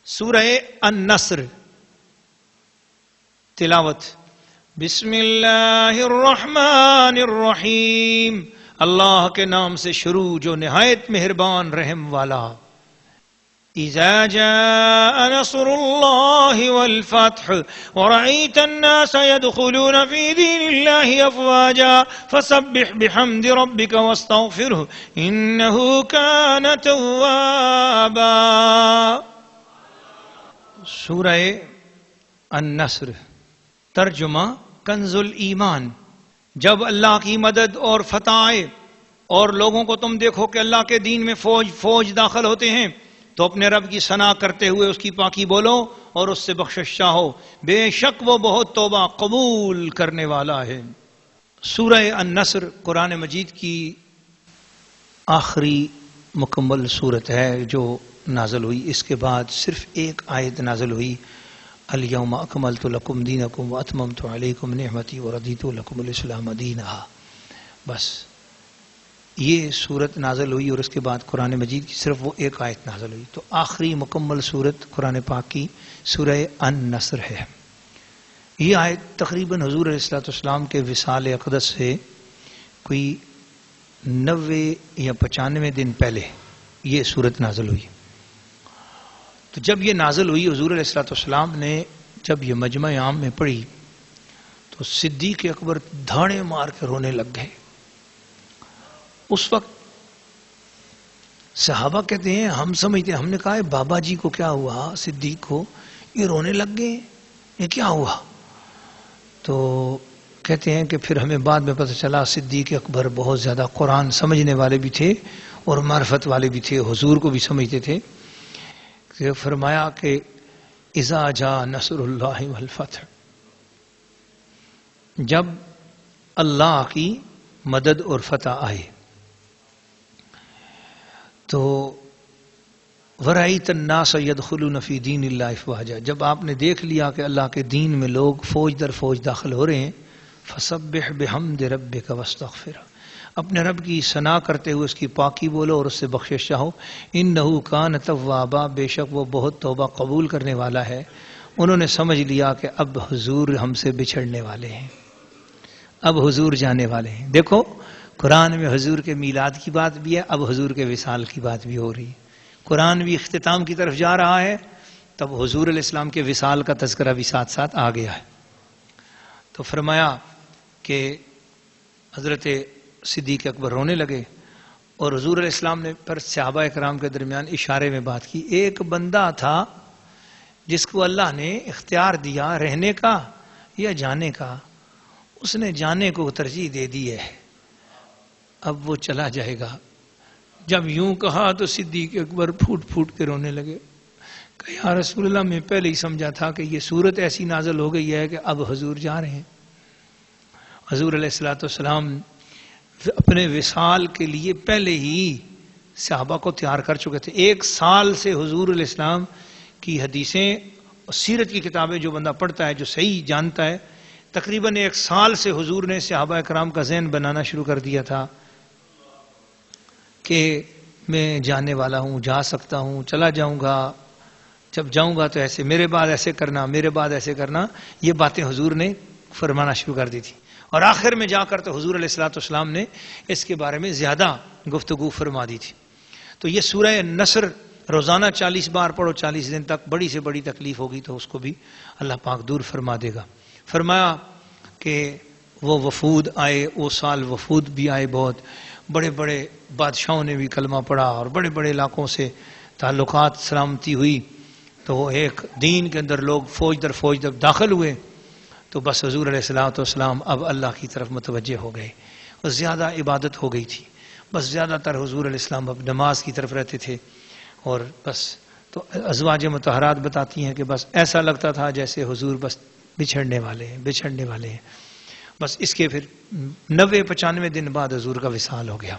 سورہ النصر تلاوت بسم اللہ الرحمن الرحیم، اللہ کے نام سے شروع جو نہایت مہربان رحم والا۔ اذا جاء نصر اللہ والفتح ورأيت الناس يدخلون في دين الله افواجا فسبح بحمد ربك واستغفره انه كان توابا۔ سورہ النصر ترجمہ کنز الایمان۔ جب اللہ کی مدد اور فتح آئے اور لوگوں کو تم دیکھو کہ اللہ کے دین میں فوج داخل ہوتے ہیں تو اپنے رب کی ثنا کرتے ہوئے اس کی پاکی بولو اور اس سے بخشش چاہو، بے شک وہ بہت توبہ قبول کرنے والا ہے۔ سورہ النصر قرآن مجید کی آخری مکمل صورت ہے جو نازل ہوئی۔ اس کے بعد صرف ایک آیت نازل ہوئی، الیوم اکملت لکم دینکم واتممت علیکم نعمتی ورضیت لکم الاسلام دینا۔ بس یہ صورت نازل ہوئی اور اس کے بعد قرآن مجید کی صرف وہ ایک آیت نازل ہوئی، تو آخری مکمل صورت قرآن پاک کی سورہ النصر ہے۔ یہ آیت تقریباً حضور علیہ الصلوۃ والسلام کے وصال اقدس سے کوئی 90 یا 95 دن پہلے یہ صورت نازل ہوئی۔ تو جب یہ نازل ہوئی حضور علیہ الصلوۃ والسلام نے جب یہ مجمع عام میں پڑھی تو صدیق اکبر دھاڑے مار کے رونے لگ گئے۔ اس وقت صحابہ کہتے ہیں ہم سمجھتے ہیں، ہم نے کہا ہے بابا جی کو کیا ہوا، صدیق کو یہ رونے لگ گئے، یہ کیا ہوا؟ تو کہتے ہیں کہ پھر ہمیں بعد میں پتہ چلا صدیق اکبر بہت زیادہ قرآن سمجھنے والے بھی تھے اور معرفت والے بھی تھے، حضور کو بھی سمجھتے تھے۔ کہ فرمایا کہ اذا جاء نصر اللہ والفتح، جب اللہ کی مدد اور فتح آئے تو ورأیت الناس يدخلون فی دین اللہ افواجا، جب آپ نے دیکھ لیا کہ اللہ کے دین میں لوگ فوج در فوج داخل ہو رہے ہیں، فسبح بحمد ربک واستغفر، اپنے رب کی ثنا کرتے ہوئے اس کی پاکی بولو اور اس سے بخشش چاہو، انہ کان توابا، بے شک وہ بہت توبہ قبول کرنے والا ہے۔ انہوں نے سمجھ لیا کہ اب حضور ہم سے بچھڑنے والے ہیں، اب حضور جانے والے ہیں۔ دیکھو قرآن میں حضور کے میلاد کی بات بھی ہے، اب حضور کے وصال کی بات بھی ہو رہی ہے، قرآن بھی اختتام کی طرف جا رہا ہے، تب حضور علیہ السلام کے وصال کا تذکرہ بھی ساتھ ساتھ آ گیا ہے۔ تو فرمایا کہ حضرت صدیق اکبر رونے لگے اور حضور علیہ السلام نے پر صحابہ کرام کے درمیان اشارے میں بات کی۔ ایک بندہ تھا جس کو اللہ نے اختیار دیا رہنے کا یا جانے کا، اس نے جانے کو ترجیح دے دی ہے، اب وہ چلا جائے گا۔ جب یوں کہا تو صدیق اکبر پھوٹ پھوٹ کے رونے لگے کہ یا رسول اللہ، میں پہلے ہی سمجھا تھا کہ یہ صورت ایسی نازل ہو گئی ہے کہ اب حضور جا رہے ہیں۔ حضور علیہ الصلوۃ والسلام اپنے وصال کے لیے پہلے ہی صحابہ کو تیار کر چکے تھے۔ 1 سال سے حضور علیہ السلام کی حدیثیں اور سیرت کی کتابیں جو بندہ پڑھتا ہے، جو صحیح جانتا ہے، تقریباً 1 سال سے حضور نے صحابہ کرام کا ذہن بنانا شروع کر دیا تھا کہ میں جانے والا ہوں، جا سکتا ہوں، چلا جاؤں گا، جب جاؤں گا تو ایسے، میرے بعد ایسے کرنا، میرے بعد ایسے کرنا، یہ باتیں حضور نے فرمانا شروع کر دی تھی۔ اور آخر میں جا کر تو حضور علیہ الصلوۃ والسلام نے اس کے بارے میں زیادہ گفتگو فرما دی تھی۔ تو یہ سورہ النصر روزانہ 40 بار پڑھو، 40 دن تک، بڑی سے بڑی تکلیف ہوگی تو اس کو بھی اللہ پاک دور فرما دے گا۔ فرمایا کہ وہ وفود آئے، وہ سال وفود بھی آئے، بہت بڑے بڑے بادشاہوں نے بھی کلمہ پڑھا اور بڑے بڑے علاقوں سے تعلقات سلامتی ہوئی، تو وہ ایک دین کے اندر لوگ فوج در فوج جب داخل ہوئے تو بس حضور علیہ الصلوۃ والسلام اب اللہ کی طرف متوجہ ہو گئے، اور زیادہ عبادت ہو گئی تھی، بس زیادہ تر حضور علیہ السلام اب نماز کی طرف رہتے تھے، اور بس تو ازواج مطہرات بتاتی ہیں کہ بس ایسا لگتا تھا جیسے حضور بس بچھڑنے والے ہیں، بچھڑنے والے ہیں۔ بس اس کے پھر 90-95 دن بعد حضور کا وصال ہو گیا۔